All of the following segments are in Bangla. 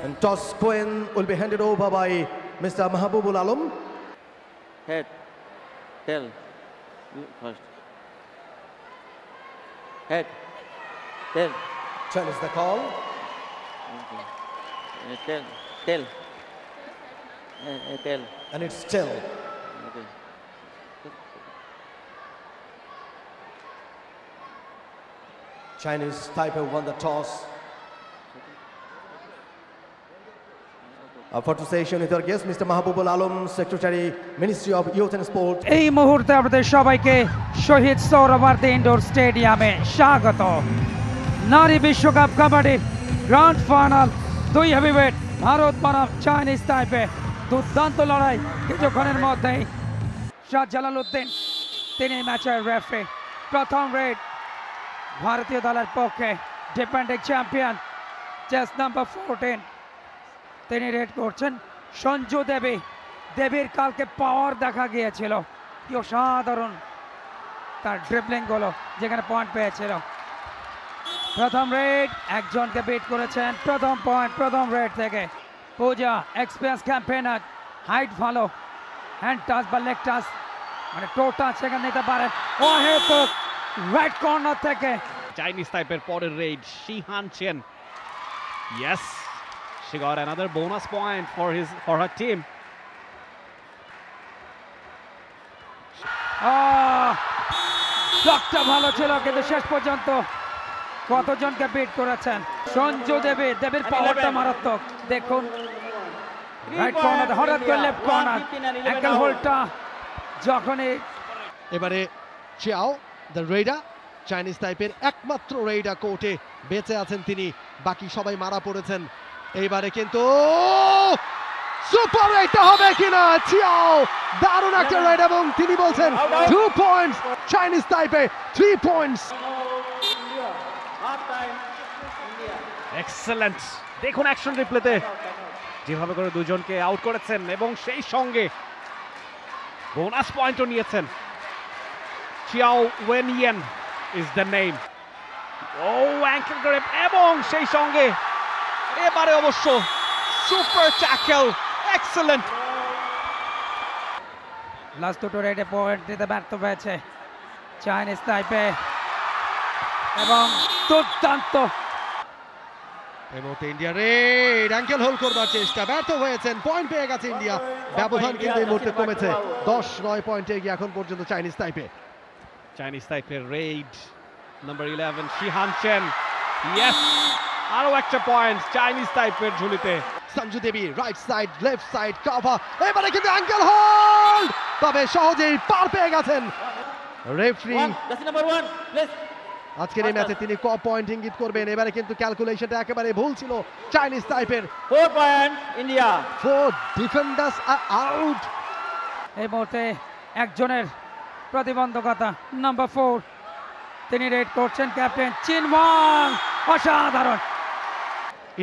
And toss point will be handed over by Mr. Mahabubul Alam. Head. Tail. First. Head. Tail. Tail is the call. Okay. Tail. Tail. Tail. And it's tail. Okay. Chinese Taipei won the toss. For to session with our guest, Mr. Mahabubul Alam, Secretary, Ministry of Youth and Sport. এই মুহূর্তে আপনাদের সবাইকে শহীদ সোহরাওয়ার্দী ইনডোর স্টেডিয়ামে স্বাগত। নারী বিশ্বকাপ কাবাডির গ্র্যান্ড ফাইনাল, দুই হেভিওয়েট ভারত বনাম চাইনিজ তাইপে। দুর্দান্ত লড়াই কিছুক্ষণের মধ্যেই। শাহ জালালউদ্দিন তিনি ম্যাচের রেফারি। প্রথম রেড ভারতীয় দলের পক্ষে ডিফেন্ডিং চ্যাম্পিয়ন চেস নাম্বার 14 তিনি রেড করছেন। সঞ্জু দেবীর কালকে পাওয়ার দেখা গিয়েছিল, কি অসাধারণ তার ড্রিবলিং গুলো, যেখানে পয়েন্ট পেয়েছিল। প্রথম রেড একজনকে বিট করেছেন, প্রথম পয়েন্ট প্রথম রেড থেকে। পূজা এক্সপিরিয়েন্স ক্যাম্পেইনার, হাইট ভালো, হ্যান্ড টাচ বা লেগ টাচ মানে টো টাচ সেখানে নিতে পারেন। অহেতুক রাইট কর্নার থেকে চাইনিজ টাইপের পরের raid Shihan Chen. Yes, she got another bonus point for her team. ব্লকটা ভালো ছিল, কিন্তু শেষ পর্যন্ত কতজনকে বিট করেছেন। সঞ্জু দেবীর পাওয়ারটা মারাত্মক। দেখুন রাইট কর্নার, হঠাৎ করে লেফট কর্নার, অ্যাঙ্কেল হোল্ডটা যখনই। এবারে চিয়াও দ্য রেডার, চাইনিজ টাইপের একমাত্র রেডার কোর্টে বেঁচে আছেন তিনি, বাকি সবাই মারা পড়েছেন। এইবারে কিন্তু সুপার রেডটা হবে কিনা। চিয়াও দারুণ একটা রেড, এবং তিনি বলছেন 2 পয়েন্টস চাইনিজ টাইপে, 3 পয়েন্টস। এক্সেলেন্ট, দেখুন অ্যাকশন রিপ্লেতে যেভাবে করে দুজনকে আউট করেছেন, এবং সেই সঙ্গে বোনাস পয়েন্টও নিয়েছেন। Chiao Wenyen is the name. ও অ্যাঙ্কেল গ্রেপ, এবং সেই সঙ্গে এবারে অবশ্য সুপার ট্যাকল, এক্সেলেন্ট। লাস্ট দুটো রেডে পয়েন্ট দিতে ব্যর্থ হয়েছে চাইনিজ তাইপে, এবং দুর্দান্ত এই মুহূর্তে ইন্ডিয়া রেড অ্যাঙ্কেল হোল্ড করবার চেষ্টা, ব্যর্থ হয়েছেন। পয়েন্ট পেয়ে গেছে ইন্ডিয়া, ব্যবধান কিন্তু এই মুহূর্তে কমেছে 10-9 পয়েন্টে এগিয়ে এখন পর্যন্ত চাইনিজ টাইপে। চাইনিজ টাইপের raid number 11 Shihan Chen. Yes, আরো একটা পয়েন্ট চাইনিজ টাইপের ঝুলিতে। Sanju Devi right side left side cover, এবারে কিন্তু অ্যাঙ্কেল হোল্ড, তবে সহজেই পার পেয়ে গেছেন রেফারি। আজকের এই ম্যাচে তিনি পয়েন্ট ইঙ্গিত করবেন। এবারে কিন্তু ক্যালকুলেশনটা একেবারে ভুল ছিল চাইনিজ টাইপের। 4 পয়েন্ট ইন্ডিয়া। 4 ডিফেন্ডার্স আর আউট। এই মুহূর্তে একজনের প্রতিবন্ধকতা, নাম্বার 4 তিনি রেড করছেন ক্যাপ্টেন চিনওয়াং। অসাধারণ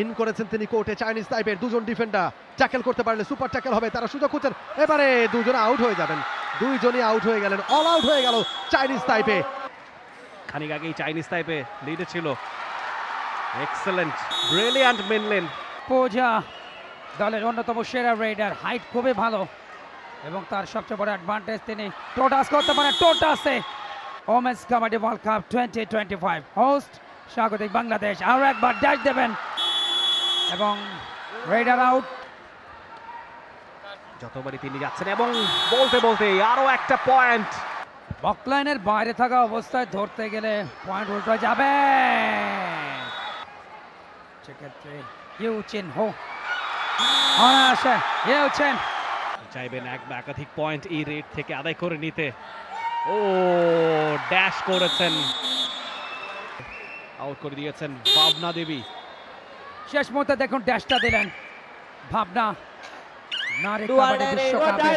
ইন করেছেন তিনি কোর্টে চাইনিজ টাইপের। দুজন ডিফেন্ডার ট্যাকেল করতে পারলে সুপার ট্যাকেল হবে, তারা সুযোগ খুঁজছেন। এবারে দুজনে আউট হয়ে যাবেন, দুইজনই আউট হয়ে গেলেন, অল আউট হয়ে গেল চাইনিজ টাইপে। খানিক আগেই চাইনিজ টাইপে লিডে ছিল। Excellent, brilliant মিনলিন। পূজা দলের অন্যতম সেরা রেডার, হাইট খুবই ভালো, এবং তার সবচেয়ে বড় অ্যাডভান্টেজ তিনি টোটাস করতে পারেন। টোটাসে women's kabaddi world cup 2025 host স্বাগতিক বাংলাদেশ। আরও একবার ড্যাশ দেবেন, এবং রেডার আউট। যতবারই তিনি যাচ্ছেন, এবং বলতে বলতে আরো একটা পয়েন্ট। বকলাইনের বাইরে থাকা অবস্থায় ধরতে গেলে পয়েন্ট উল্টো যাবে। সেক্ষেত্রে ইউচিন হো অনায়াসে ইউচিন চাইবেন একাধিক পয়েন্ট এই রেড থেকে আদায় করে নিতে। ও ড্যাশ করেছেন, আউট করে দিয়েছেন ভাবনা দেবী। শেষ মুহূর্তে দেখুন ড্যাশটা দিলেন ভাবনা। নারী কাবাডি বিশ্বকাপে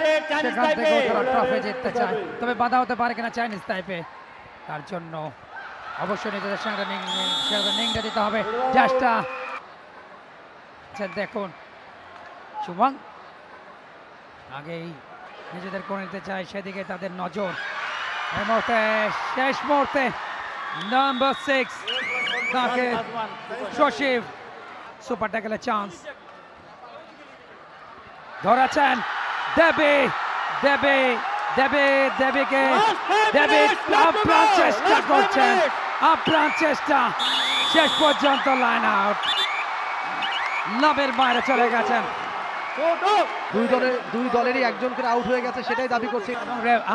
সেখান থেকে তারা ট্রফি জিততে চায়, তবে বাধা হতে পারে কিনা চাইনিজ টাইপে, তার জন্য অবশ্যই নিজেদের সঙ্গে নিংড়ে দিতে হবে। ড্যাশটা দেখুন শুভং আগেই নিজেদের করে নিতে চায়, সেদিকে তাদের নজর। এই মুহূর্তে শেষ মুহূর্তে নাম্বার 6 তাকে শশীব সুপার ট্যাকেলের চান্স। ধরেছেন দেবী দেবী দেবী দেবীকে দেবী আপ্রাণ চেষ্টা করছেন, আপ্রাণ চেষ্টা, শেষ পর্যন্ত লাইন আউট, লাভের বাইরে চলে গেছেন। দুই দলেরই একজন করে আউট হয়ে গেছে, সেটাই দাবি করছে।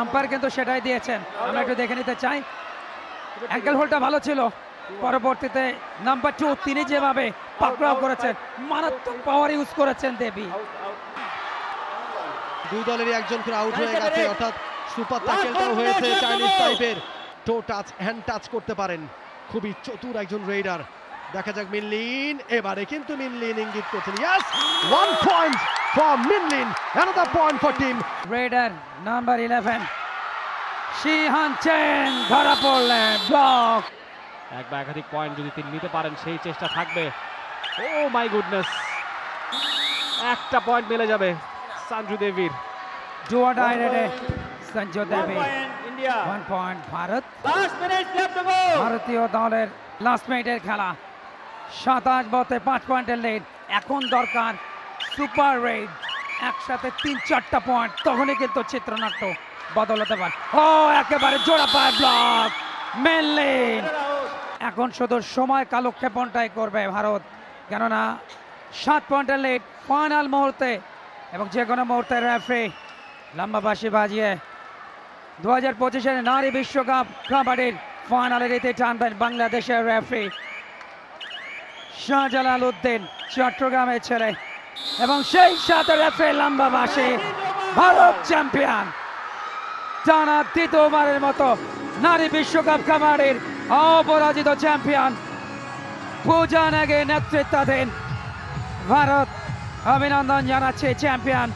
আম্পায়ার কিন্তু সেটাই দিয়েছেন। আমরা একটু দেখে নিতে চাই, অ্যাঙ্কেল হোলটা ভালো ছিল, পরবর্তীতে নাম্বার 2 তিনি যেভাবে পাকড়াও করেছেন, মারাত্মক পাওয়ার ইউজ করেছেন দেবী। দুই দলেরই একজন করে আউট হয়ে গেছে, অর্থাৎ সুপার ট্যাকেলটাও হয়েছে চাইনিজ টাইপের। টো টাচ, হ্যান্ড টাচ করতে পারেন, খুবই চতুর একজন রেইডার। দেখা যাক মিনলিন, এবারে কিন্তু মিনলিন ইঙ্গিত করছেন। Yes, 1 point for Minlin, another point for team raider number 11 Shihan Chen ধরা পড়লেন, ব্লক। এক বা একাধিক পয়েন্ট যদি তিনি নিতে পারেন সেই চেষ্টা থাকবে। ও মাই গুডনেস, একটা পয়েন্ট মিলে যাবে সঞ্জু দেবীর। ডুয়াডাই রেডে সঞ্জু দেবী, 1 point India. 1 point Bharat. Last minute left to go. ভারতীয় দলের লাস্ট মিনিটের খেলা, 27 বলে 5 পয়েন্টের লিড। এখন দরকার সুপার রেড, একসাথে 3-4টা পয়েন্ট, তখনই কিন্তু চিত্রনাট্য বদল হতে পারে। ও একেবারে জোড়া পায় ব্লক মেনলিন। এখন শুধু সময় কালক্ষেপণটাই করবে ভারত, কেননা 7 পয়েন্টের লিড ফাইনাল মুহূর্তে, এবং যে কোনো মুহূর্তে রেফারি লম্বা বাঁশি বাজিয়ে 2025-এর নারী বিশ্বকাপ কাবাডির ফাইনালের ইতি টানবেন বাংলাদেশের রেফারি শাহজালাল উদ্দিন, চট্টগ্রামের ছেলে, এবং সেই সাথে রেফারি লম্বা বাঁশি। ভারত চ্যাম্পিয়ন, টানা দ্বিতীয়বারের মতো নারী বিশ্বকাপ কাবাডির অপরাজিত চ্যাম্পিয়ন পূজা নেগের নেতৃত্বাধীন ভারত অভিনন্দন জানাচ্ছে চ্যাম্পিয়ন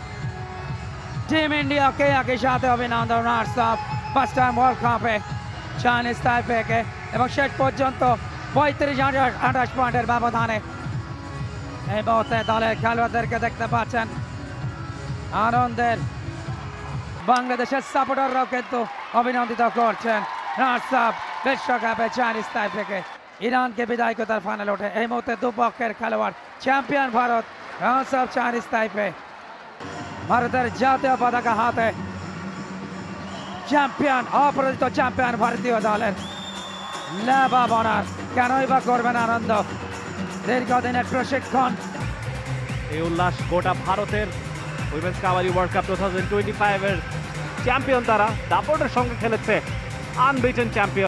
টিম ইন্ডিয়াকে। একই সাথে অভিনন্দন হোয়াটসঅ্যাপ ফার্স্ট টাইম ওয়ার্ল্ড কাপে চাইনিজ তাইপেকে, এবং শেষ পর্যন্ত 35-28 পয়েন্টের ব্যবধানে এই মুহূর্তে দলের খেলোয়াড়দেরকে দেখতে পাচ্ছেন আনন্দের। বাংলাদেশের সাপোর্টাররাও কিন্তু অভিনন্দিত করছেন হোয়াটসঅ্যাপ বিশ্বকাপে চাইনিজ তাইপেকে। ইরানকে বিদায় করে তার ফাইনাল ওঠে। এই মুহূর্তে দুপক্ষের খেলোয়াড়, চ্যাম্পিয়ন ভারত, হোয়াটসঅ্যাপ চাইনিজ তাইপে। ভারতের জাতীয় পতাকা হাতে, চ্যাম্পিয়ন, অপরাজিত চ্যাম্পিয়ন ভারতীয় দলের লেবা বনার। কেনই বা করবেন আনন্দ, দীর্ঘদিনের প্রশিক্ষণ। এই উল্লাস গোটা ভারতের। উইমেন্স কাবাডি ওয়ার্ল্ড কাপ 2025-এর চ্যাম্পিয়ন তারা, দাপটের সঙ্গে খেলেছে, আনবিটেন চ্যাম্পিয়ন।